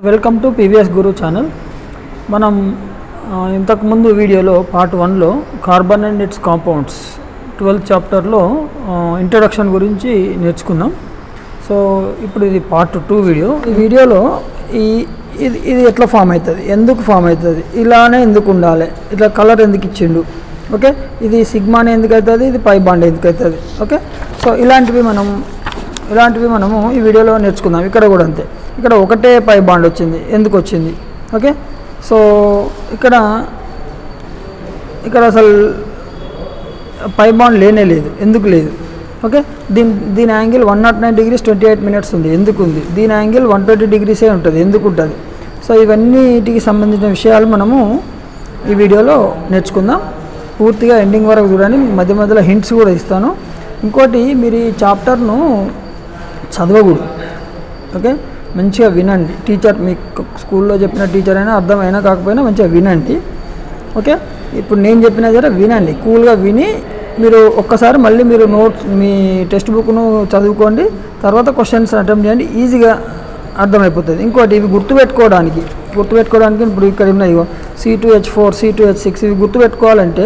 Welcome to PVS Guru channel. మనం ఇంతకుముందు వీడియోలో పార్ట్ 1లో carbon and its compounds 12th చాప్టర్లో ఇంట్రడక్షన్ గురించి నేర్చుకున్నాం. సో ఇప్పుడు ఇది పార్ట్ 2 వీడియో. ఈ వీడియోలో ఇది ఎట్లా ఫామ్ అవుతుంది, ఎందుకు ఫామ్ అవుతుంది, ఇలానే ఎందుకు ఉండాలి, ఇట్లా కలర్ ఎందుకు ఇచ్చిండు, ఓకే, ఇది సిగ్మానే ఎందుకు అవుతుంది, ఇది పై బాండ్ ఎందుకు అవుతుంది, ఓకే. సో ఇలాంటివి మనము ఈ వీడియోలో నేర్చుకుందాం. ఇక్కడ కూడా అంతే, ఇక్కడ ఒకటే పై బాండ్ వచ్చింది, ఎందుకు వచ్చింది, ఓకే. సో ఇక్కడ అసలు పై బాండ్ లేనే లేదు, ఎందుకు లేదు, ఓకే. దీని యాంగిల్ 109 degrees 28 minutes ఉంది, ఎందుకు ఉంది. దీని యాంగిల్ 120 degrees ఉంటుంది, ఎందుకు ఉంటుంది. సో ఇవన్నిటికి సంబంధించిన విషయాలు మనము ఈ వీడియోలో నేర్చుకుందాం. పూర్తిగా ఎండింగ్ వరకు చూడండి, మీకు మధ్య మధ్యలో హింట్స్ కూడా ఇస్తాను. ఇంకోటి, మీరు ఈ చాప్టర్ను చదవకూడదు, ఓకే, మంచిగా వినండి. టీచర్ మీకు స్కూల్లో చెప్పిన టీచర్ అయినా అర్థమైనా కాకపోయినా మంచిగా వినండి, ఓకే. ఇప్పుడు నేను చెప్పిన జర వినండి, కూల్గా విని మీరు ఒక్కసారి మళ్ళీ మీరు నోట్స్ మీ టెక్స్ట్ బుక్ను చదువుకోండి, తర్వాత క్వశ్చన్స్ అటెంప్ట్ చేయండి, ఈజీగా అర్థమైపోతుంది. ఇంకోటి, ఇవి గుర్తుపెట్టుకోవడానికి ఇప్పుడు ఇక్కడ ఉన్నాయి C2H4 C2H6 ఇవి గుర్తుపెట్టుకోవాలంటే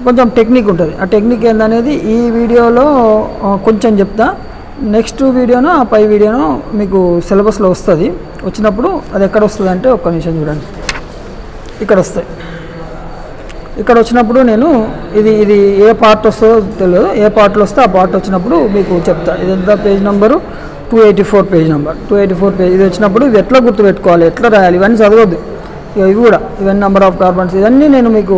కొంచెం టెక్నిక్ ఉంటుంది. ఆ టెక్నిక్ ఏందనేది ఈ వీడియోలో కొంచెం చెప్తా. నెక్స్ట్ వీడియోనో ఆ పై వీడియోనో మీకు సిలబస్లో వస్తుంది. వచ్చినప్పుడు అది ఎక్కడ వస్తుంది అంటే, ఒక్క నిమిషం చూడండి, ఇక్కడ వస్తాయి. ఇక్కడ వచ్చినప్పుడు నేను ఇది ఏ పార్ట్ వస్తుందో తెలియదు, ఏ పార్ట్లో వస్తే ఆ పార్ట్ వచ్చినప్పుడు మీకు చెప్తా. ఇదంతా page number 284 page number 284 page. ఇది వచ్చినప్పుడు ఇది ఎట్లా గుర్తుపెట్టుకోవాలి, ఎట్లా రాయాలి, ఇవన్నీ చదవద్దు. ఇవి కూడా ఇవన్నీ నెంబర్ ఆఫ్ కార్బన్స్, ఇవన్నీ నేను మీకు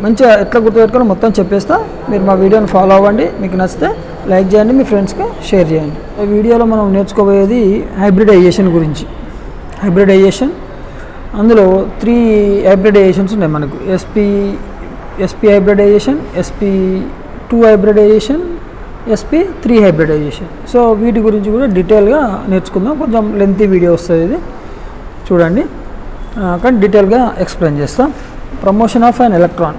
మంచిగా ఎట్లా గుర్తుపెట్టుకోవాలి మొత్తం చెప్పేస్తా. మీరు మా వీడియోని ఫాలో అవ్వండి, మీకు నచ్చితే లైక్ చేయండి, మీ ఫ్రెండ్స్కి షేర్ చేయండి. ఈ వీడియోలో మనం నేర్చుకోబోయేది హైబ్రిడైజేషన్ గురించి. హైబ్రిడైజేషన్, అందులో 3 హైబ్రిడైజేషన్స్ ఉన్నాయి మనకు. SP hybridization, SP2 hybridization, SP3 hybridization. So వీటి గురించి కూడా డీటెయిల్గా నేర్చుకుందాం. కొంచెం లెంతీ వీడియో వస్తుంది ఇది, చూడండి, కానీ డీటెయిల్గా ఎక్స్ప్లెయిన్ చేస్తాం. ప్రమోషన్ ఆఫ్ అన్ ఎలక్ట్రాన్,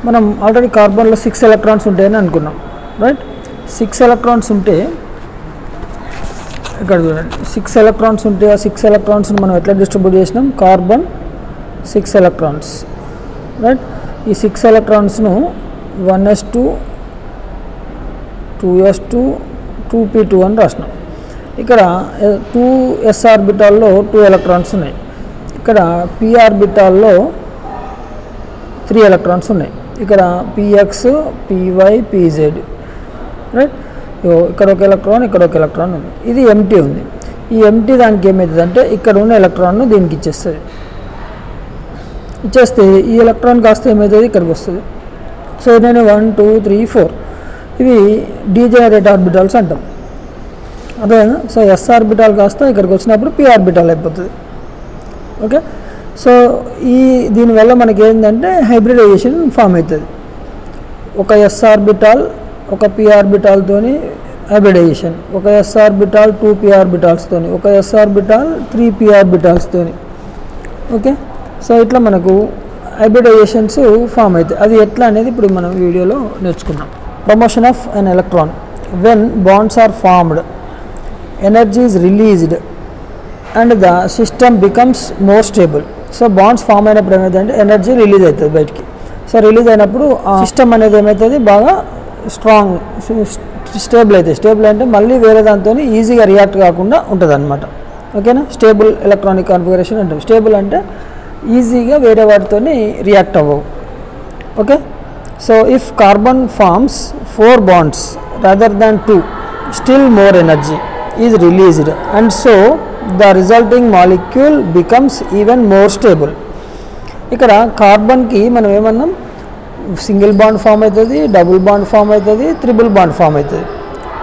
మనం ఆల్రెడీ కార్బన్లో 6 ఎలక్ట్రాన్స్ ఉంటాయని అనుకున్నాం, రైట్. 6 ఎలక్ట్రాన్స్ ఉంటే ఇక్కడ చూడండి, 6 ఎలక్ట్రాన్స్ ఉంటే ఆ 6 ఎలక్ట్రాన్స్ని మనం ఎట్లా డిస్ట్రిబ్యూట్ చేసినాం, కార్బన్ 6 ఎలక్ట్రాన్స్, రైట్. ఈ 6 ఎలక్ట్రాన్స్ను 1s2 2s2 2p2 అని రాసినాం. ఇక్కడ 2s ఆర్బిటాల్లో 2 ఎలక్ట్రాన్స్ ఉన్నాయి. ఇక్కడ p ఆర్బిటాల్లో 3 ఎలక్ట్రాన్స్ ఉన్నాయి. ఇక్కడ px py pz, రైట్. ఇక్కడ ఒక ఎలక్ట్రాన్, ఇక్కడ ఒక ఎలక్ట్రాన్ ఉంది. ఇది ఎంటీ ఉంది. ఈ ఎంటీ దానికి ఏమవుతుంది అంటే, ఇక్కడ ఉన్న ఎలక్ట్రాన్ను దీనికి ఇచ్చేస్తే ఈ ఎలక్ట్రాన్ కాస్త ఏమవుతుంది, ఇక్కడికి వస్తుంది. సో నేను 1 2 3 4 ఇవి డీజెనరేట్ ఆర్బిటాల్స్ అంటాం, అదే. సో s ఆర్బిటాల్ కాస్త ఇక్కడికి వచ్చినప్పుడు p ఆర్బిటాల్ అయిపోతుంది, ఓకే. సో దీనివల్ల మనకి ఏంటంటే హైబ్రిడైజేషన్ ఫామ్ అవుతుంది. ఒక s ఆర్బిటాల్ ఒక p ఆర్బిటాల్తోని హైబ్రిడైజేషన్, ఒక s ఆర్బిటాల్ 2p ఆర్బిటాల్స్తోని, ఒక s ఆర్బిటాల్ 3p ఆర్బిటాల్స్తోని, ఓకే. సో ఇట్లా మనకు హైబ్రిడైజేషన్స్ ఫామ్ అవుతాయి. అది ఎట్లా అనేది ఇప్పుడు మనం వీడియోలో నేర్చుకున్నాం. Promotion of an electron, when bonds are formed, energy is released and the system becomes more stable. So bonds form అయినప్పుడు ఏమవుతుందంటే ఎనర్జీ రిలీజ్ అవుతుంది బయటికి. సో రిలీజ్ అయినప్పుడు ఆ సిస్టమ్ అనేది ఏమవుతుంది, బాగా స్ట్రాంగ్ స్టేబుల్ అవుతుంది. స్టేబుల్ అంటే మళ్ళీ వేరే దాంతో ఈజీగా రియాక్ట్ కాకుండా ఉంటుంది అనమాట, ఓకేనా. స్టేబుల్ ఎలక్ట్రానిక్ కాన్ఫిగరేషన్ అంటాం. స్టేబుల్ అంటే ఈజీగా వేరే వాటితో రియాక్ట్ అవ్వవు, okay. So if carbon forms 4 bonds rather than 2, still more energy is released and so the resulting molecule becomes even more stable. ఇక్కడ కార్బన్కి మనం ఏమన్నాం, సింగిల్ బాండ్ ఫామ్ అవుతుంది, డబుల్ బాండ్ ఫామ్ అవుతుంది, త్రిబుల్ బాండ్ ఫామ్ అవుతుంది.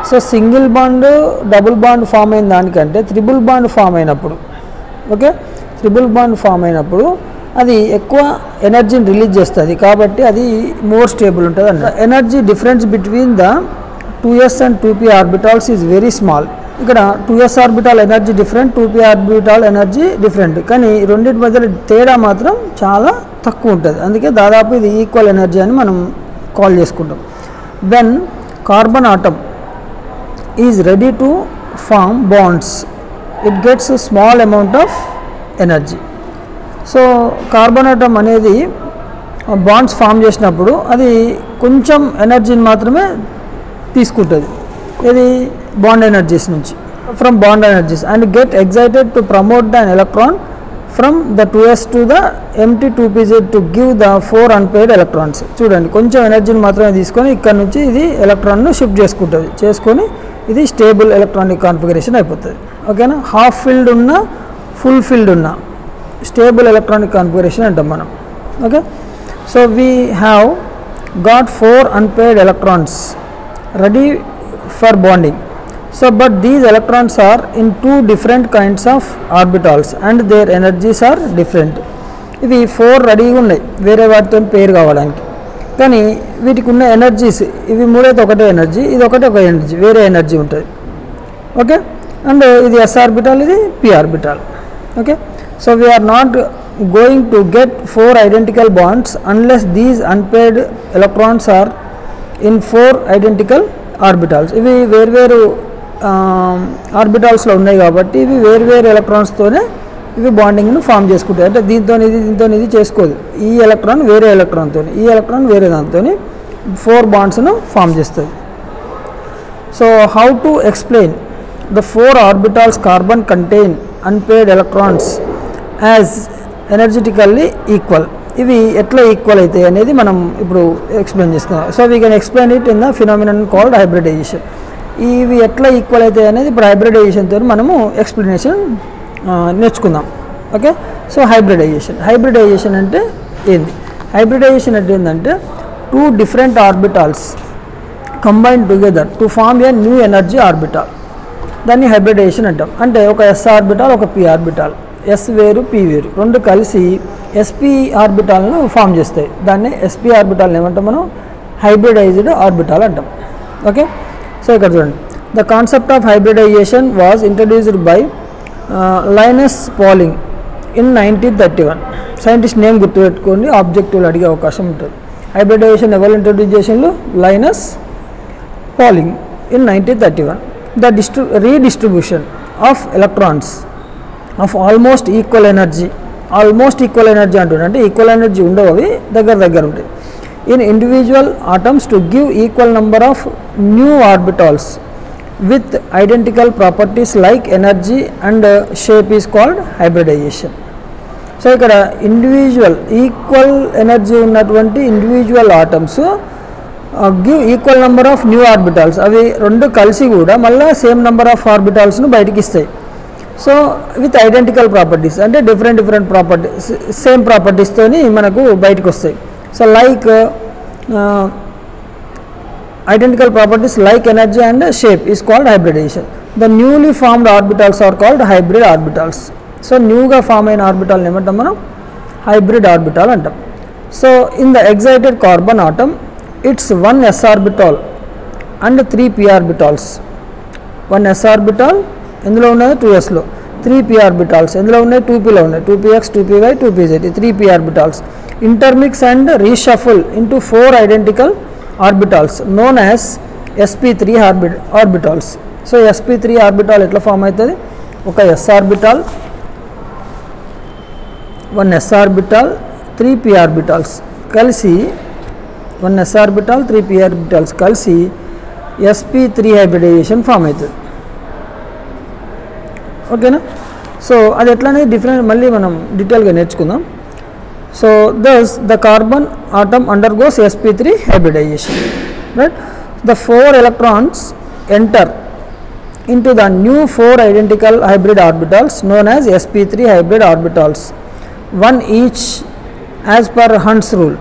So single bond double bond form అయిన దానికంటే triple bond form అయినప్పుడు, ఓకే, త్రిబుల్ బాండ్ ఫామ్ అయినప్పుడు అది ఎక్కువ ఎనర్జీని రిలీజ్ చేస్తుంది, కాబట్టి అది మోర్ స్టేబుల్ ఉంటుంది అన్న. Energy difference between the 2s and 2p orbitals is very small. ఇక్కడ 2s orbital energy different, 2p orbital energy different, కానీ రెండింటి మధ్య తేడా మాత్రం చాలా తక్కువ ఉంటుంది. అందుకే దాదాపు ఇది ఈక్వల్ ఎనర్జీ అని మనం కాల్ చేసుకుంటాం. When carbon atom is ready to form bonds, it gets a small amount of energy. So carbon atom అనేది బాండ్స్ ఫామ్ చేసినప్పుడు అది కొంచెం ఎనర్జీని మాత్రమే తీసుకుంటుంది, ఇది బాండ్ ఎనర్జీస్ నుంచి, from bond energies, and get excited to promote an electron from the 2s to the empty 2pz to give the 4 unpaired electrons. చూడండి, కొంచెం ఎనర్జీని మాత్రమే తీసుకొని ఇక్కడ నుంచి ఇది ఎలక్ట్రాన్ను షిఫ్ట్ చేసుకొని ఇది స్టేబుల్ ఎలక్ట్రానిక్ కాన్ఫిగరేషన్ అయిపోతుంది. ఓకేనా, హాఫ్ ఫిల్డ్ ఉన్న ఫుల్ ఫిల్డ్ ఉన్న స్టేబుల్ ఎలక్ట్రానిక్ కాన్ఫిగరేషన్ అంటాం మనం. Okay, so we have got 4 unpaired electrons ready for bonding. So but these electrons are in 2 different kinds of orbitals and their energies are different. ఇవి 4 రెడీగా ఉన్నాయి వేరే వాటితో పేరు కావడానికి, కానీ వీటికి ఉన్న ఎనర్జీస్ ఇవి మూడైతే ఒకటే ఎనర్జీ, ఇది ఒకటే ఒక ఎనర్జీ, వేరే ఎనర్జీ ఉంటుంది. ఓకే, అండ్ ఇది s ఆర్బిటాల్, ఇది p orbital. Okay, so we're not going to get 4 identical bonds unless these unpaired electrons are in 4 identical orbitals. ఇవి వేర్వేరు ఆర్బిటాల్స్లో ఉన్నాయి కాబట్టి ఇవి వేర్వేరు ఎలక్ట్రాన్స్తోనే ఇవి బాండింగ్ను ఫామ్ చేసుకుంటాయి. అంటే దీంతో ఇది చేసుకోదు, ఈ ఎలక్ట్రాన్ వేరే ఎలక్ట్రాన్తో, ఈ ఎలక్ట్రాన్ వేరే దాంతో 4 బాండ్స్ను ఫామ్ చేస్తుంది. So how to explain the 4 orbitals carbon contain unpaired electrons as energetically equal. ఇవి ఎట్లా ఈక్వల్ అవుతాయి అనేది మనం ఇప్పుడు ఎక్స్ప్లెయిన్ చేస్తున్నాం. So we can explain it in the phenomenon called hybridization. ఇవి ఎట్లా ఈక్వల్ అవుతాయి అనేది ఇప్పుడు హైబ్రిడైజేషన్తో మనము ఎక్స్ప్లెనేషన్ నేర్చుకుందాం. ఓకే, సో హైబ్రిడైజేషన్ అంటే ఏంది? హైబ్రిడైజేషన్ అంటే ఏంటంటే 2 different orbitals combine together to form a new energy orbital, దాన్ని హైబ్రిడైజేషన్ అంటాం. అంటే ఒక s ఆర్బిటాల్, ఒక p ఆర్బిటాల్, s వేరు p వేరు, రెండు కలిసి sp ఆర్బిటాల్ను ఫామ్ చేస్తాయి. దాన్ని sp ఆర్బిటాల్ని ఏమంటాం మనం? హైబ్రిడైజ్డ్ ఆర్బిటాల్ అంటాం. ఓకే, సో ఇక్కడ చూడండి, the concept of hybridization was introduced by Linus Pauling in 1931. Scientist name గుర్తుపెట్టుకోండి, ఆబ్జెక్టివ్లు అడిగే అవకాశం ఉంటుంది. హైబ్రిడైజేషన్ ఎవరు ఇంట్రడ్యూస్ చేసిండ్రు? Linus Pauling in 1931. The redistribution of electrons of almost equal energy అంటుండే, అంటే ఈక్వల్ ఎనర్జీ ఉండవు, అవి దగ్గర ఉంటాయి, in individual atoms to give equal number of new orbitals with identical properties like energy and shape is called hybridization. So ఇక్కడ individual equal energy ఉన్నటువంటి individual atoms give equal number of new orbitals, అవి రెండు కలిసి కూడా మళ్ళీ same number of ఆర్బిటాల్స్ను బయటికి ఇస్తాయి. So with identical properties, అంటే డిఫరెంట్ ప్రాపర్టీస్, సేమ్ ప్రాపర్టీస్తోని మనకు బయటకు వస్తాయి. So like identical properties like energy and shape is called hybridization. The newly formed orbitals are called hybrid orbitals. So న్యూగా ఫామ్ అయిన orbital ఏమంటాం మనం? హైబ్రిడ్ ఆర్బిటాల్ అంటాం. So in the excited carbon atom it's 1 s orbital and 3 p orbitals. 1 s orbital ఎందులో ఉన్నది? 2sలో. 3 p orbitals ఎందులో ఉన్నాయి? 2pలో ఉన్నాయి. 2px, 2py, 2pz, 3 p orbitals intermix and reshuffle into 4 identical orbitals known as sp3 orbitals. So sp3 orbital ఎట్లా form అవుతుంది? ఒక s orbital, 1 s orbital, 3 p orbitals కలిసి 1 s orbital, 3 p orbitals కలిసి sp3 hybridisation form అవుతుంది. ఓకేనా, so అది ఎట్లానే different మళ్ళీ మనం డీటెయిల్గా నేర్చుకుందాం. So thus the carbon atom undergoes sp3 hybridization, right? The 4 electrons enter into the new 4 identical hybrid orbitals known as sp3 hybrid orbitals, one each as per Hund's rule.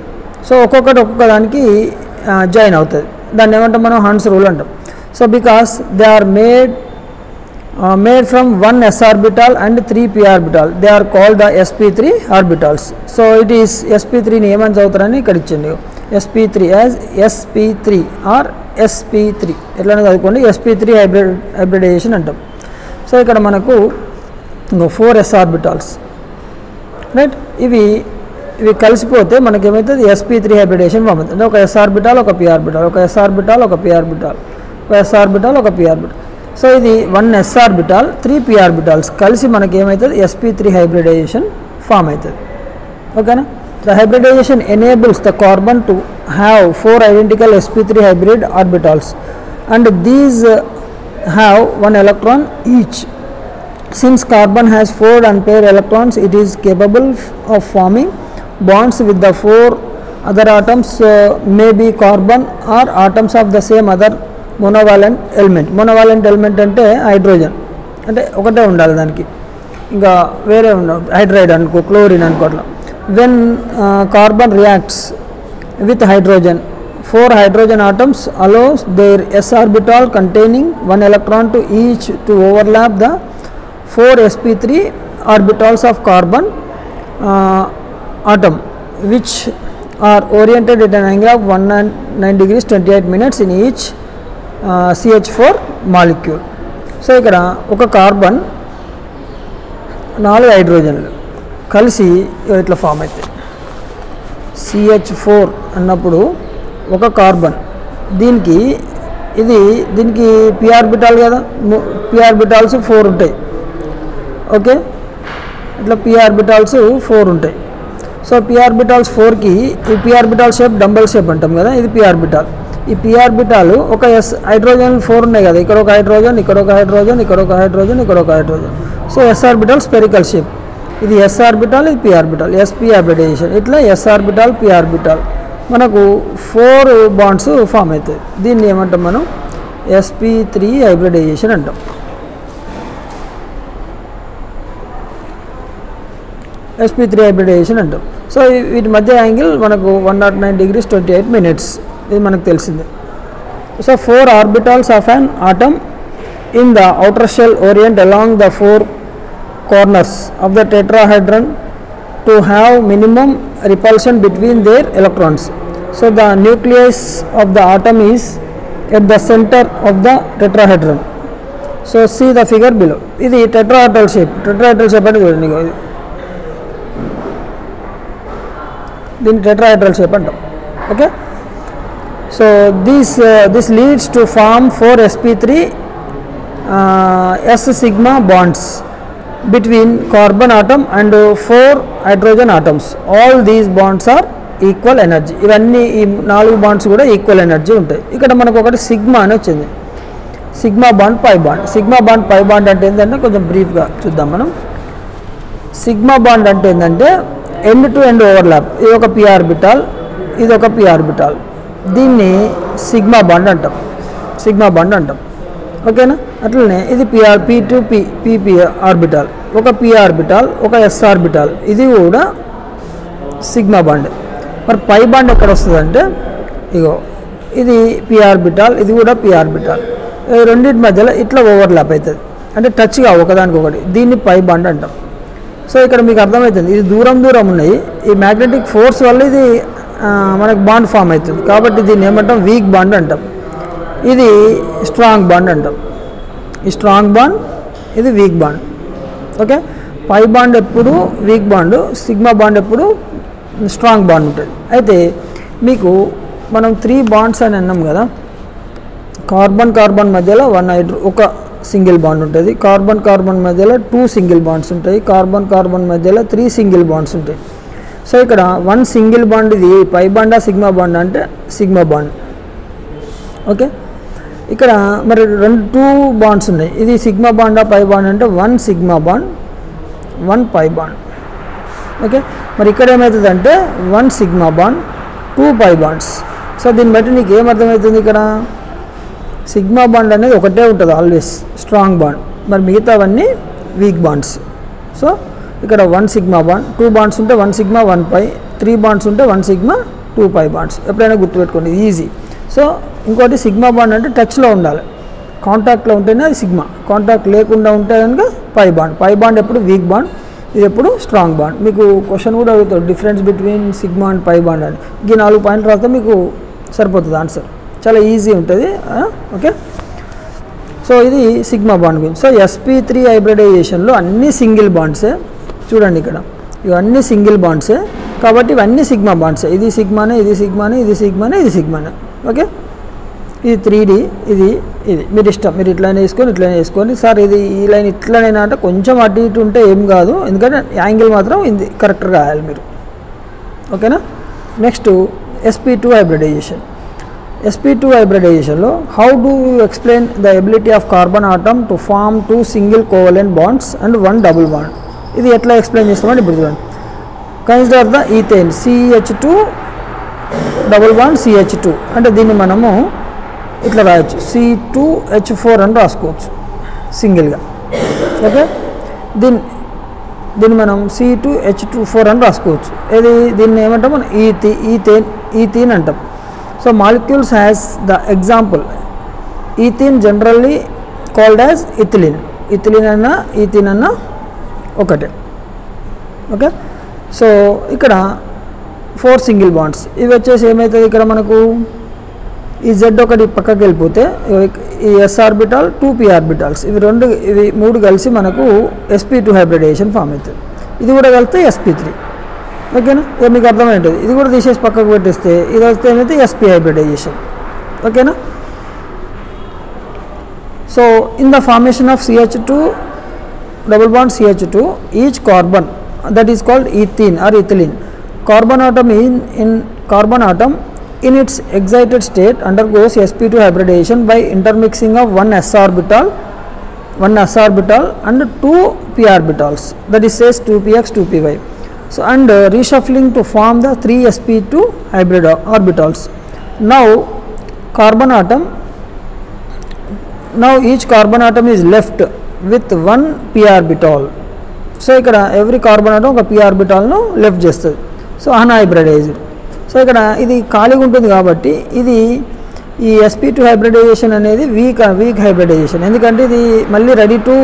So ఒక్కొక్క దానికి join అవుతుంది, దాన్ని ఏమంటాం మనం? Hund's rule అంటాం. So because they are made from 1 s orbital and 3 p orbital, they are called the sp3 orbitals. So it is sp3 ని ఏమని చదువుతారని ఇక్కడ ఇచ్చింది, sp3 as sp3 or sp3 ఎట్లా చదువుకోండి, sp3 హైబ్రిడైజేషన్ అంటాం. సో ఇక్కడ మనకు 4 s ఆర్బిటాల్స్, రైట్? ఇవి కలిసిపోతే మనకి ఏమవుతుంది? sp3 హైబ్రిడైజేషన్ ఫామ్ అవుతుంది. అంటే ఒక s ఆర్బిటాల్, ఒక p ఆర్బిటాల్, ఒక s ఆర్బిటాల్, ఒక p ఆర్బిటాల్, ఒక s ఆర్బిటాల్, ఒక p ఆర్బిటాల్, సో ఇది 1 s ఆర్బిటాల్ 3 p ఆర్బిటాల్స్ కలిసి మనకి ఏమవుతుంది sp3 హైబ్రిడైజేషన్ ఫామ్ అవుతుంది. ఓకేనా. The hybridization enables the carbon to have 4 identical sp3 hybrid orbitals and these have 1 electron each. Since carbon has 4 unpaired electrons, it is capable of forming bonds with the 4 other atoms, may be carbon or atoms of the same other monovalent element. Monovalent element అంటే hydrogen, అంటే ఒకటే ఉండాలి దానికి, ఇంకా వేరే ఉండదు. Hydride అనుకో, chlorine అనుకో అట్లా. When carbon reacts with hydrogen, 4 hydrogen atoms allows their s orbital containing 1 electron to each to overlap the 4 sp3 orbitals of carbon atom, which are oriented at an angle of 109 degrees 28 minutes in each CH4 molecule. So ఇక్కడ ఒక carbon 4 హైడ్రోజన్లు కలిసి ఇట్లా form అవుతాయి. CH4 అన్నప్పుడు ఒక carbon, దీనికి p orbital కదా, p orbitals 4 ఉంటాయి. ఓకే, ఇట్లా p ఆర్బిటాల్స్ 4 ఉంటాయి. సో p ఆర్బిటాల్స్ 4కి ఈ p orbital shape dumbbell shape అంటాం కదా, ఇది p ఆర్బిటాల్. ఈ p ఆర్బిటాల్ ఒక హైడ్రోజన్ 4 ఉన్నాయి కదా, ఇక్కడ ఒక హైడ్రోజన్, ఇక్కడ ఒక హైడ్రోజన్, ఇక్కడ ఒక హైడ్రోజన్, ఇక్కడ ఒక hydrogen. So s orbital spherical shape, ఇది s ఆర్బిటాల్, ఇది p ఆర్బిటాల్, sp హైబ్రిడైజేషన్. ఇట్లా s ఆర్బిటాల్ p ఆర్బిటాల్ మనకు 4 బాండ్స్ ఫామ్ అవుతాయి. దీన్ని ఏమంటాం మనం, sp3 హైబ్రిడైజేషన్ అంటాం. sp3 హైబ్రిడైజేషన్ అంటాం. సో వీటి మధ్య యాంగిల్ మనకు 109 degrees 28 minutes, ఇది మనకు తెలిసిందే. So 4 orbitals of an atom in the outer shell orient along the 4 corners of the tetrahedron to have minimum repulsion between their electrons. So the nucleus of the atom is at the center of the tetrahedron. So see the figure below. ఇది tetrahedral shape అంటే చూడండి, దీన్ని tetrahedral shape అంటాం. Okay, so this leads to form 4 sp3 s sigma bonds between carbon atom and 4 hydrogen atoms. All these bonds are equal energy. ఇవన్నీ ఈ 4 bonds కూడా equal energy ఉంటాయి. ఇక్కడ మనకు ఒకటి సిగ్మా అని వచ్చింది, sigma bond pi bond. Sigma bond pi bond అంటే ఏంటంటే కొంచెం బ్రీఫ్గా చూద్దాం మనం. సిగ్మా బాండ్ అంటే ఏంటంటే ఎండ్ టు ఎండ్ ఓవర్లాప్. ఇది ఒక p ఆర్బిటాల్, ఇది ఒక p ఆర్బిటాల్, దీన్ని సిగ్మా బాండ్ అంటాం, సిగ్మా బాండ్ అంటాం. ఓకేనా. అట్లనే ఇది p టు p ఆర్బిటాల్, ఒక p ఆర్బిటాల్, ఒక s ఆర్బిటాల్, ఇది కూడా సిగ్మా బాండ్. మరి పై బాండ్ ఎక్కడ వస్తుంది అంటే ఇగో ఇది p ఆర్బిటాల్, ఇది కూడా p ఆర్బిటాల్, రెండింటి మధ్యలో ఇట్లా ఓవర్లాప్ అవుతుంది, అంటే టచ్గా ఒకదానికొకటి, దీన్ని పై బాండ్ అంటాం. సో ఇక్కడ మీకు అర్థమవుతుంది, ఇది దూరం ఉన్నాయి, ఈ మ్యాగ్నెటిక్ ఫోర్స్ వల్ల ఇది మనకు బాండ్ ఫామ్ అవుతుంది, కాబట్టి దీన్ని ఏమంటాం, వీక్ బాండ్ అంటాం. ఇది స్ట్రాంగ్ బాండ్ అంటాం, ఈ స్ట్రాంగ్ బాండ్, ఇది weak bond. Okay, pi bond ఎప్పుడు వీక్ బాండ్, సిగ్మా బాండ్ ఎప్పుడు స్ట్రాంగ్ బాండ్ ఉంటుంది. అయితే మీకు మనం 3 బాండ్స్ అని అన్నాం కదా, కార్బన్ మధ్యలో ఒక సింగిల్ బాండ్ ఉంటుంది, కార్బన్ మధ్యలో 2 సింగిల్ బాండ్స్ ఉంటాయి, కార్బన్ మధ్యలో 3 సింగిల్ బాండ్స్ ఉంటాయి. సో ఇక్కడ 1 సింగిల్ బాండ్, ఇది పై బాండా సిగ్మా బాండ్ అంటే సిగ్మా బాండ్. ఓకే, ఇక్కడ మరి 2 బాండ్స్ ఉన్నాయి, ఇది సిగ్మా బాండా పై బాండ్ అంటే 1 sigma bond 1 pi bond. Okay, మరి ఇక్కడ ఏమవుతుంది అంటే 1 sigma bond 2 pi bonds. So దీన్ని బట్టి నీకు ఏమర్థమవుతుంది, ఇక్కడ సిగ్మా బాండ్ అనేది ఒకటే ఉంటుంది ఆల్వేస్, స్ట్రాంగ్ బాండ్, మరి మిగతావన్నీ వీక్ బాండ్స్. సో ఇక్కడ 1 సిగ్మా బాండ్, 2 బాండ్స్ ఉంటే 1 సిగ్మా 1 పై, 3 బాండ్స్ ఉంటే 1 సిగ్మా 2 పై బాండ్స్. ఎప్పుడైనా గుర్తుపెట్టుకోండి, ఈజీ. సో ఇంకోటి సిగ్మా బాండ్ అంటే టచ్లో ఉండాలి, కాంటాక్ట్లో ఉంటేనే అది సిగ్మా, కాంటాక్ట్ లేకుండా ఉంటే కనుక పై బాండ్ ఎప్పుడు వీక్ బాండ్, ఇది ఎప్పుడు స్ట్రాంగ్ బాండ్. మీకు క్వశ్చన్ కూడా అడుగుతాడు, difference between sigma and pi bond అని. ఈ 4 పాయింట్లు రాస్తే మీకు సరిపోతుంది ఆన్సర్, చాలా ఈజీ ఉంటుంది. ఓకే, సో ఇది సిగ్మా బాండ్ గురించి. సో sp3 హైబ్రిడైజేషన్లో అన్ని సింగిల్ బాండ్సే, చూడండి ఇక్కడ ఇవన్నీ సింగిల్ బాండ్సే, కాబట్టి ఇవన్నీ సిగ్మా బాండ్సే. ఇది సిగ్మానే, ఇది సిగ్మానే, ఇది సిగ్మానే, ఇది సిగ్మానే. ఓకే, ఇది 3D, ఇది మీరు ఇష్టం, మీరు ఇట్లనే వేసుకొని సార్ ఇది ఈ లైన్ ఇట్లనైనా అంటే కొంచెం అటు ఇటు ఉంటే ఏం కాదు, ఎందుకంటే యాంగిల్ మాత్రం ఇది కరెక్ట్గా రాయాలి మీరు. ఓకేనా. Next sp2 hybridization. sp2 హైబ్రిడైజేషన్లో how do you explain the ability of carbon atom to form 2 single covalent bonds and 1 double bond. ఇది ఎట్లా ఎక్స్ప్లెయిన్ చేస్తామని ఇప్పుడు చూడండి. Consider the ethene CH2 double bond CH2 అంటే దీన్ని మనము ఇట్లా రాయొచ్చు, C2H4 అని రాసుకోవచ్చు సింగిల్గా. ఓకే, దీన్ని మనం C2H24 అని రాసుకోవచ్చు. దీన్ని ఏమంటాం మనం ఈథేన్ అంటాం. So molecules has the example ethane generally called as ethylene. Ethene అన్న ఒకటే. ఓకే, సో ఇక్కడ 4 సింగిల్ బాండ్స్. ఇవి వచ్చేసి ఏమవుతుంది ఇక్కడ మనకు ఈ Z ఒకటి పక్కకి వెళ్ళిపోతే ఈ S ఆర్బిటాల్ 2 p ఆర్బిటాల్స్ ఇవి 3 కలిసి మనకు sp2 హైబ్రిడైజేషన్ ఫామ్ అవుతుంది. ఇది కూడా కలిస్తే sp3. ఓకేనా, మీకు అర్థమైంటుంది. ఇది కూడా తీసేసి పక్కకు పెట్టేస్తే ఇది వస్తే ఏమైతే sp హైబ్రిడైజేషన్. ఓకేనా. So in the formation of CH2 double bond CH2 each carbon that is called ethene or ethylene. Carbon atom in its excited state undergoes sp2 hybridization by intermixing of one s orbital and 2 p orbitals, that is says 2px 2py. So and reshuffling to form the 3 sp2 hybrid orbitals. Now each carbon atom is left with 1 p orbital. So ఇక్కడ every carbon atom ఒక p ఆర్బిటాల్ను left చేస్తుంది. So unhybridised. So ఇక్కడ ఇది ఖాళీగా ఉంటుంది కాబట్టి ఇది ఈ sp2 హైబ్రిడైజేషన్ అనేది వీక్ హైబ్రిడైజేషన్, ఎందుకంటే ఇది మళ్ళీ ready to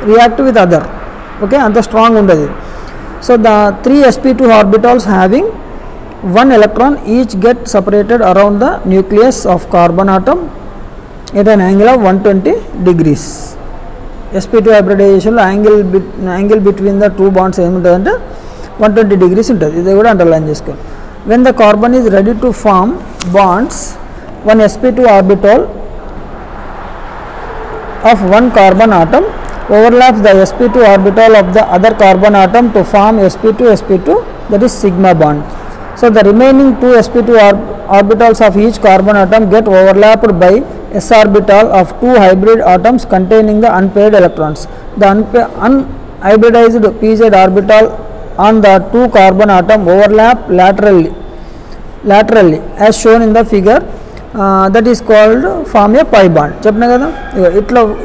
react with other. Okay, అంత స్ట్రాంగ్ ఉండదు. So the 3 sp2 orbitals having 1 electron each get separated around the nucleus of carbon atom at an angle of 120 degrees. sp2 హైబ్రిడైజేషన్లో angle between the 2 bonds ఏముంటుందంటే 120 degrees ఉంటుంది. ఇది కూడా underline చేసుకోండి. When the carbon is ready to form bonds, 1 sp2 orbital of 1 carbon atom overlaps the sp2 orbital of the other carbon atom to form sp2 that is sigma bond. So the remaining 2 sp2 orbitals of each carbon atom get overlapped by s orbital of 2 hybrid atoms containing the unpaired electrons. The unhybridized pz orbital on the 2 carbon atom overlap laterally as shown in the figure, that is called form a pi bond. చెప్పినా కదా,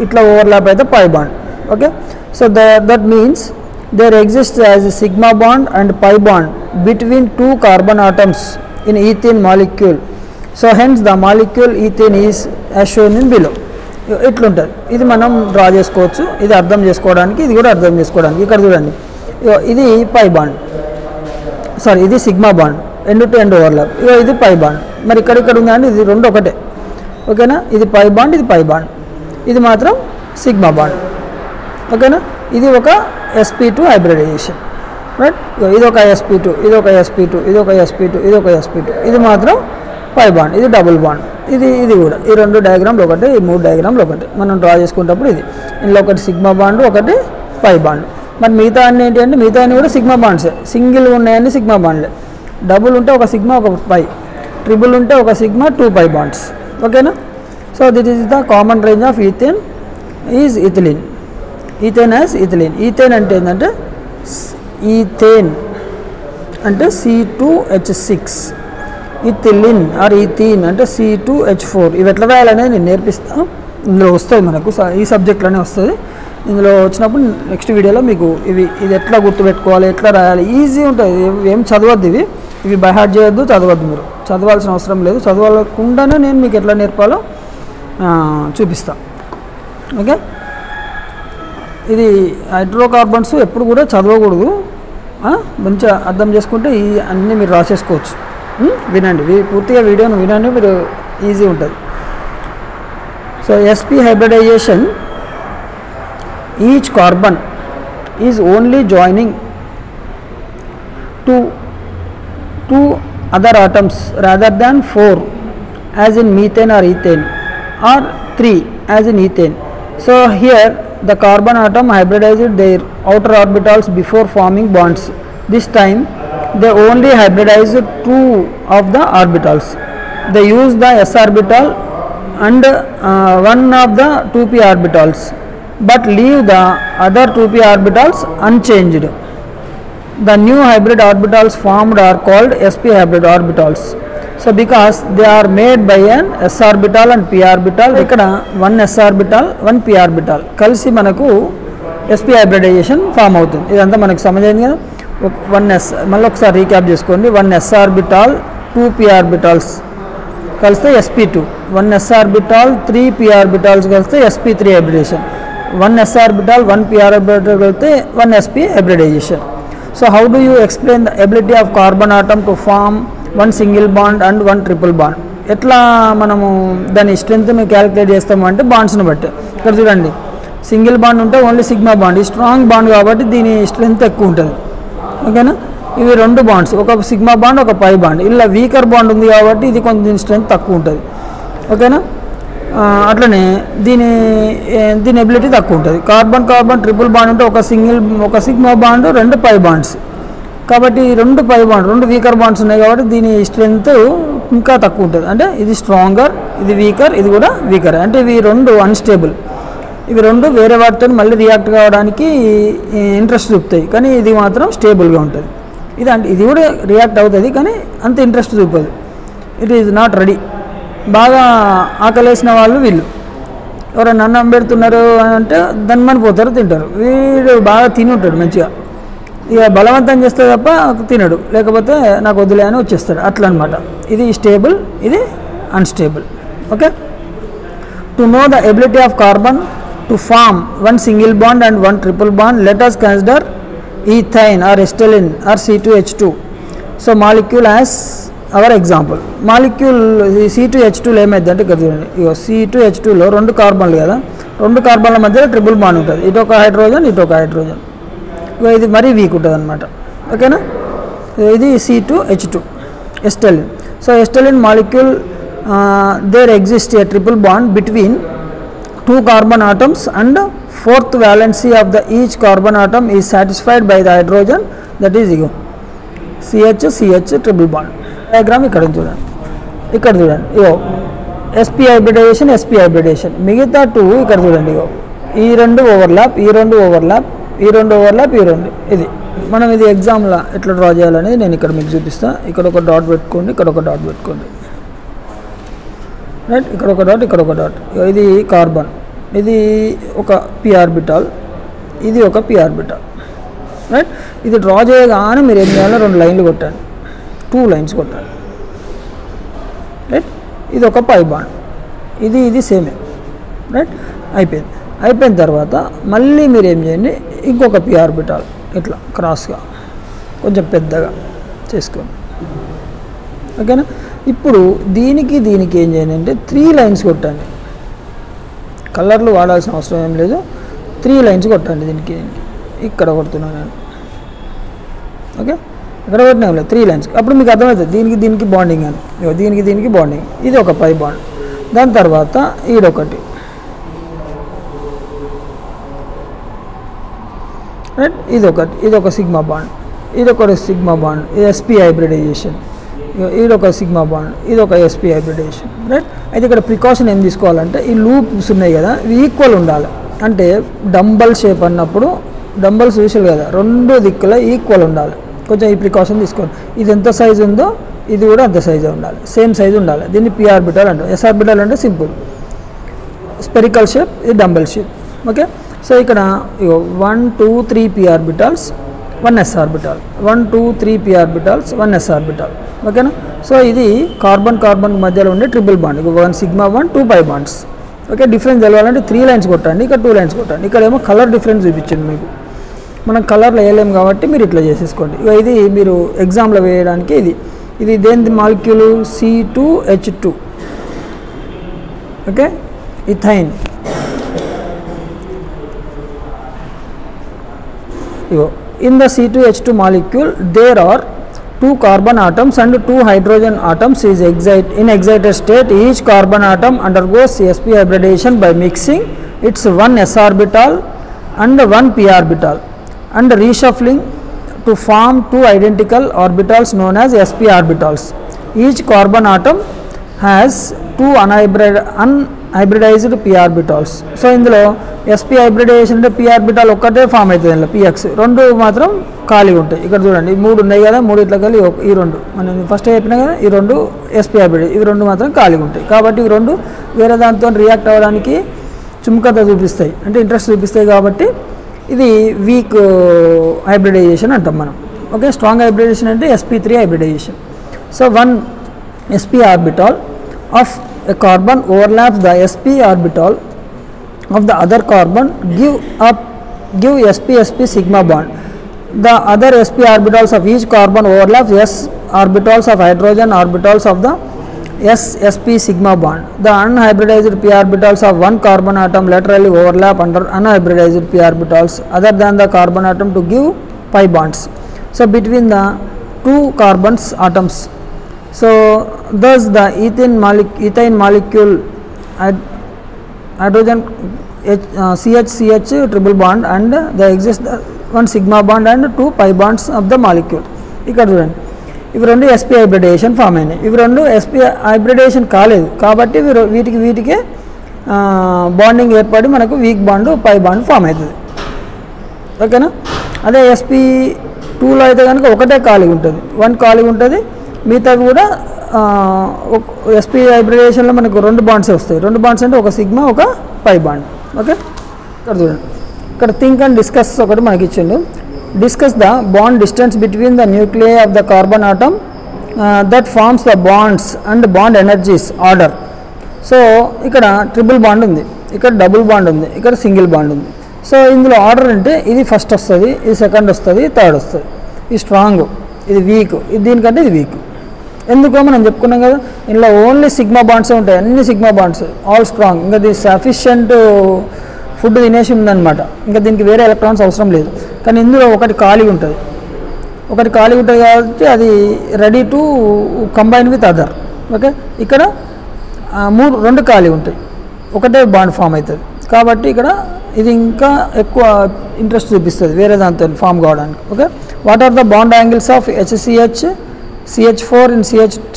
ఇట్లా overlap అయితే pi bond. Okay, so that means there exists as a sigma bond and pi bond between 2 carbon atoms in ethane molecule. So hence the molecule ethane is as shown in below. ఇట్లుంటుంది. ఇది మనం draw చేసుకోవచ్చు, ఇది అర్థం చేసుకోవడానికి, ఇది కూడా అర్థం చేసుకోవడానికి. ఇక్కడ చూడండి, ఇది పై బాండ్, సారీ ఇది sigma bond, end to end overlap. ఇది పై బాండ్. మరి ఇక్కడ ఉంది అండి, ఇది రెండు ఒకటే. ఓకేనా, ఇది పై బాండ్, ఇది పై బాండ్, ఇది మాత్రం సిగ్మా బాండ్. ఓకేనా, ఇది ఒక sp2 హైబ్రిడైజేషన్. రైట్, ఇది ఒక sp2, ఇది ఒక sp2, ఇది ఒక sp2, ఇది ఒక sp2, ఇది మాత్రం పై బాండ్, ఇది డబుల్ బాండ్, ఇది కూడా. ఈ 2 డయాగ్రామ్లు ఒకటే, ఈ 3 డయాగ్రామ్లు ఒకటే. మనం డ్రా చేసుకునేటప్పుడు ఇందులో ఒకటి సిగ్మా బాండ్, ఒకటి పై బాండ్. మరి మిగతా అన్ని ఏంటి అంటే మిగతా అన్ని కూడా సిగ్మా బాండ్సే. సింగిల్ ఉన్నాయని సిగ్మా బాండ్లే. డబుల్ ఉంటే ఒక సిగ్మా, ఒక పై. ట్రిపుల్ ఉంటే ఒక సిగ్మా, 2 పై బాండ్స్. ఓకేనా. So that is the common range of ethene is ethylene. Ethene as ethylene. Ethene అంటే ఏంటంటే ఈథేన్ అంటే C2H6, ఇథిలిన్ ఆర్ ఈథీన్ అంటే C2H4. ఇవి ఎట్లా రాయాలనేది నేను నేర్పిస్తాను. ఇందులో వస్తుంది మనకు, ఈ సబ్జెక్ట్లోనే వస్తుంది. ఇందులో వచ్చినప్పుడు నెక్స్ట్ వీడియోలో మీకు ఇది ఎట్లా గుర్తుపెట్టుకోవాలి, ఎట్లా రాయాలి, ఈజీ ఉంటుంది. ఏం చదవద్దు, ఇవి బై హార్ట్ చేయొద్దు, చదవద్దు. మీరు చదవాల్సిన అవసరం లేదు. చదవకుండానే నేను మీకు ఎట్లా నేర్పాలో చూపిస్తాను. ఓకే, ఇది హైడ్రోకార్బన్స్ ఎప్పుడు కూడా చదవకూడదు. మంచిగా అర్థం చేసుకుంటే ఈ అన్నీ మీరు రాసేసుకోవచ్చు. వినండి, పూర్తిగా వీడియోను వినండి, మీరు ఈజీ ఉంటుంది. So sp hybridization, each carbon is only joining to 2 other atoms rather than 4 as in methane or ethane, or 3 as in ethane. So here the carbon atom hybridized their outer orbitals before forming bonds. This time they only hybridized 2 of the orbitals. They use the s orbital and one of the 2p orbitals, but leave the other 2p orbitals unchanged. The new hybrid orbitals formed are called sp hybrid orbitals. So because they are made by an s orbital and p orbital, ikkada one s orbital one p orbital kalisi manaku sp hybridization form avutundi. Idantha manaku samajayindi kada. One s malli okasari recap cheskondi. One s orbital 2 p orbitals kaliste sp2, one s orbital 3 p orbitals kaliste sp3 hybridization, one s orbital 1 p orbital kaliste 1 sp hybridization. So how do you explain the ability of carbon atom to form one single bond and one triple bond? ఎట్లా మనము దాని స్ట్రెంగ్త్ని calculate చేస్తాము అంటే బాండ్స్ని బట్టి. ఇక్కడ చూడండి, single bond ఉంటే only sigma bond, ఈ స్ట్రాంగ్ బాండ్ కాబట్టి దీని స్ట్రెంగ్త్ ఎక్కువ ఉంటుంది. ఓకేనా, ఇవి రెండు బాండ్స్, ఒక సిగ్మా బాండ్ ఒక పై బాండ్. ఇలా వీకర్ బాండ్ ఉంది కాబట్టి ఇది కొంచెం దీని స్ట్రెంగ్త్ తక్కువ ఉంటుంది. ఓకేనా, అట్లనే దీని ఎబిలిటీ తక్కువ ఉంటుంది. కార్బన్ కార్బన్ ట్రిపుల్ బాండ్ ఉంటే ఒక సిగ్మా బాండ్ రెండు పై బాండ్స్, కాబట్టి రెండు పై బాండ్ రెండు వీకర్ బాండ్స్ ఉన్నాయి కాబట్టి దీని స్ట్రెంగ్త్ ఇంకా తక్కువ ఉంటుంది. అంటే ఇది స్ట్రాంగర్, ఇది వీకర్, ఇది కూడా వీకర్. అంటే ఇవి రెండు అన్స్టేబుల్, ఇవి రెండు వేరే వాటితో మళ్ళీ రియాక్ట్ కావడానికి ఇంట్రెస్ట్ చూపుతాయి, కానీ ఇది మాత్రం స్టేబుల్గా ఉంటుంది. ఇది కూడా రియాక్ట్ అవుతుంది కానీ అంత ఇంట్రెస్ట్ చూపదు. It is not ready. బాగా ఆకలేసిన వాళ్ళు వీళ్ళు, ఎవరైనా అన్నం పెడుతున్నారు అంటే దన్మని పోతారు, తింటారు. వీడు బాగా తిని ఉంటాడు మంచిగా, ఇక బలవంతం చేస్తే తప్ప తినడు, లేకపోతే నాకు వదిలే అని వచ్చేస్తాడు. అట్లా అనమాట. ఇది స్టేబుల్, ఇది unstable. Okay, to know the ability of carbon to form one single bond and one triple bond, let us consider ethane or acetylene or C2H2. So molecule as our example. Molecule C2H2లో ఏమైందంటే ఇక్కడ చూడండి, C2H2లో రెండు కార్బన్లు కదా, రెండు కార్బన్ల మధ్యలో triple bond ఉంటుంది. ఇటు ఒక హైడ్రోజన్, ఇటు ఒక హైడ్రోజన్. ఇది మరీ వీక్ ఉంటుంది అనమాట. ఓకేనా, ఇది C2H2 acetylene. So acetylene molecule there exist a triple bond between two carbon atoms and fourth valency of the each carbon atom is satisfied by the hydrogen, that is CH triple bond. Diagram ఇక్కడ చూడండి, sp hybridization మిగతా two ఇక్కడ చూడండి, ఈ రెండు overlap, ఈ రెండు overlap, ఈ రెండు ఓవర్లాప్, ఈ రెండు. ఇది మనం ఇది ఎగ్జామ్లో ఎట్లా డ్రా చేయాలనేది నేను ఇక్కడ మీకు చూపిస్తాను. ఇక్కడ ఒక డాట్ పెట్టుకోండి, ఇక్కడ ఒక డాట్ పెట్టుకోండి, రైట్. ఇక్కడ ఒక డాట్, ఇక్కడ ఒక డాట్. ఇది కార్బన్, ఇది ఒక పి ఆర్బిటాల్, ఇది ఒక పి ఆర్బిటాల్, రైట్. ఇది డ్రా చేయగానే మీరు ఏం చేయాలో రెండు లైన్లు కొట్టండి, 2 లైన్స్ కొట్టండి, రైట్. ఇది ఒక పై బాండ్, ఇది సేమే, రైట్. అయిపోయిన తర్వాత మళ్ళీ మీరు ఏం చేయండి, ఇంకొక పి ఆర్బిటాల్ ఇట్లా క్రాస్గా కొంచెం పెద్దగా చేసుకోండి. ఓకేనా, ఇప్పుడు దీనికి ఏం చేయండి అంటే 3 లైన్స్ కొట్టండి. కలర్లు వాడాల్సిన అవసరం ఏం లేదు, 3 లైన్స్ కొట్టండి. దీనికి ఇక్కడ కొడుతున్నాను నేను. ఓకే, ఇక్కడ కొట్టినా లేదు, 3 లైన్స్. అప్పుడు మీకు అర్థమవుతుంది దీనికి బాండింగ్ అని. దీనికి బాండింగ్, ఇది ఒక పై బాండ్. దాని తర్వాత ఈడొకటి, రైట్. ఇది ఒక సిగ్మా బాండ్, ఇది ఒక సిగ్మా బాండ్, ఇది sp హైబ్రిడైజేషన్. ఇది ఒక సిగ్మా బాండ్, ఇది ఒక sp హైబ్రిడైజేషన్, రైట్. అయితే ఇక్కడ ప్రికాషన్ ఏం తీసుకోవాలంటే ఈ లూప్స్ ఉన్నాయి కదా, ఇవి ఈక్వల్ ఉండాలి. అంటే డంబల్ షేప్ అన్నప్పుడు డంబల్స్ చూసారు కదా, రెండు దిక్కుల ఈక్వల్ ఉండాలి. కొంచెం ఈ ప్రికాషన్ తీసుకోండి. ఇది ఎంత సైజు ఉందో ఇది కూడా అంత సైజు ఉండాలి, సేమ్ సైజు ఉండాలి. దీన్ని పి ఆర్బిటల్ అంటాం. s ఆర్బిటల్ అంటే సింపుల్ స్పెరికల్ షేప్, ఇది డంబల్ షేప్. ఓకే, సో ఇక్కడ 1 2 3 p orbitals, 1 s orbital, 1 2 3 p orbitals, 1 s orbital. ఓకేనా, సో ఇది కార్బన్ మధ్యలో ఉండే triple bond, 1 sigma 1 2 pi bonds. Okay, difference తెలవాలంటే 3 లైన్స్ కొట్టండి, ఇక్కడ 2 లైన్స్ కొట్టండి. ఇక్కడ ఏమో కలర్ డిఫరెన్స్ చూపించండి మీకు, మనం కలర్లో వేయలేము కాబట్టి మీరు ఇట్లా చేసేసుకోండి. ఇది మీరు ఎగ్జామ్లో వేయడానికి ఇది దేని molecule C2H2. Okay, ethyne. In the C2H2 molecule there are 2 carbon atoms and 2 hydrogen atoms is in excited state. Each carbon atom undergoes sp hybridization by mixing its 1 s orbital and 1 p orbital and reshuffling to form 2 identical orbitals known as sp orbitals. Each carbon atom has 2 unhybridized p orbitals. So ఇందులో sp hybridization అంటే p orbital ఒక్కటే form అవుతుంది, ఇందులో px రెండు మాత్రం ఖాళీ ఉంటాయి. ఇక్కడ చూడండి, ఈ 3 ఉన్నాయి కదా, 3 ఇట్లా కలిగి ఈ 2 మనం ఫస్ట్ చెప్పినా కదా, ఈ 2 sp hybrid, ఇవి 2 మాత్రం ఖాళీ ఉంటాయి. కాబట్టి ఇవి 2 వేరే దాంతో రియాక్ట్ అవ్వడానికి చుమ్కత చూపిస్తాయి, అంటే ఇంట్రెస్ట్ చూపిస్తాయి. కాబట్టి ఇది వీక్ హైబ్రిడైజేషన్ అంటాం మనం. ఓకే, స్ట్రాంగ్ హైబ్రిడైజేషన్ అంటే sp3 hybridization. So one sp orbital of a carbon overlaps the sp orbital of the other carbon, give sp sigma bond. The other sp orbitals of each carbon overlaps s orbitals of hydrogen orbitals of the sp sigma bond. The unhybridized p orbitals of one carbon atom laterally overlap under unhybridized p orbitals other than the carbon atom to give pi bonds. So between the 2 carbons atoms. So thus the ethane molecule hydrogen CH triple bond and there exists one sigma bond and 2 pi bonds of the molecule. ఇక్కడ చూడండి, ఇవి 2 sp hybridization form అయినాయి. ఇవి 2 sp hybridization కాలేదు కాబట్టి వీటికి bonding ఏర్పడి మనకు weak bond pi bond form అవుతుంది. ఓకేనా? అదే sp2లో అయితే కనుక ఒకటే ఖాళీ ఉంటుంది, 1 ఖాళీ ఉంటుంది, మిగతా కూడా sp హైబ్రిడేషన్లో మనకు 2 బాండ్స్ వస్తాయి. 2 బాండ్స్ అంటే ఒక సిగ్మా ఒక పై బాండ్. ఓకే, ఇక్కడ చూడండి, ఇక్కడ థింక్ అండ్ డిస్కస్ ఒకటి మనకి ఇచ్చిండు. Discuss the bond distance between the nuclei of the carbon atom that forms the bonds and bond energies order. So ఇక్కడ ట్రిపుల్ బాండ్ ఉంది, ఇక్కడ డబుల్ బాండ్ ఉంది, ఇక్కడ సింగిల్ బాండ్ ఉంది. సో ఇందులో ఆర్డర్ అంటే ఇది ఫస్ట్ వస్తుంది, ఇది సెకండ్ వస్తుంది, థర్డ్ వస్తుంది. ఇది స్ట్రాంగ్, ఇది వీక్, ఇది దీనికంటే ఇది వీక్. ఎందుకో మనం చెప్పుకున్నాం కదా, ఇందులో ఓన్లీ సిగ్మా బాండ్సే ఉంటాయి, అన్ని సిగ్మా బాండ్స్, ఆల్ స్ట్రాంగ్. ఇంకా ఇది సఫిషియంట్ ఫుడ్ తినేసి ఉందన్నమాట, ఇంకా దీనికి వేరే ఎలక్ట్రాన్స్ అవసరం లేదు. కానీ ఇందులో ఒకటి ఖాళీ ఉంటుంది కాబట్టి అది ready to combine with other. Okay, ఇక్కడ 2 ఖాళీ ఉంటాయి, ఒకటే బాండ్ ఫామ్ అవుతుంది. కాబట్టి ఇక్కడ ఇది ఇంకా ఎక్కువ ఇంట్రెస్ట్ చూపిస్తుంది వేరే దాంతో ఫామ్ కావడానికి. Okay, what are the bond angles of HCH CH4 in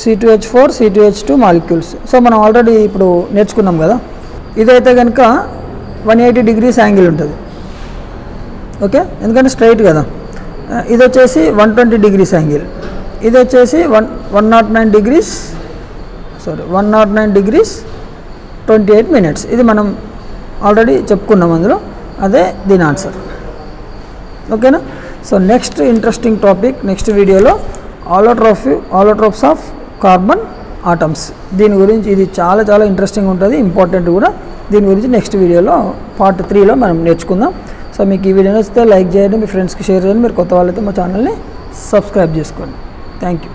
C2H4 C2H2 molecules. So మనం ఆల్రెడీ ఇప్పుడు నేర్చుకున్నాం కదా, ఇదైతే కనుక 180 degrees యాంగిల్ ఉంటుంది. ఓకే, ఎందుకంటే స్ట్రైట్ కదా. ఇది వచ్చేసి 120 degrees యాంగిల్, ఇది వచ్చేసి 109 degrees 28 minutes. ఇది మనం ఆల్రెడీ చెప్పుకున్నాం అందులో, అదే దీని ఆన్సర్. ఓకేనా? So next interesting topic next వీడియోలో ఆలోట్రోప్స్ ఆఫ్ కార్బన్ ఆటమ్స్. దీని గురించి ఇది చాలా చాలా ఇంట్రెస్టింగ్ ఉంటుంది, ఇంపార్టెంట్ కూడా. దీని గురించి నెక్స్ట్ వీడియోలో పార్ట్ 3లో మనం నేర్చుకుందాం. సో మీకు ఈ వీడియో నచ్చితే లైక్ చేయండి, మీ ఫ్రెండ్స్కి షేర్ చేయండి, మీరు కొత్త వాళ్ళైతే మా ఛానల్ని సబ్స్క్రైబ్ చేసుకోండి. Thank you.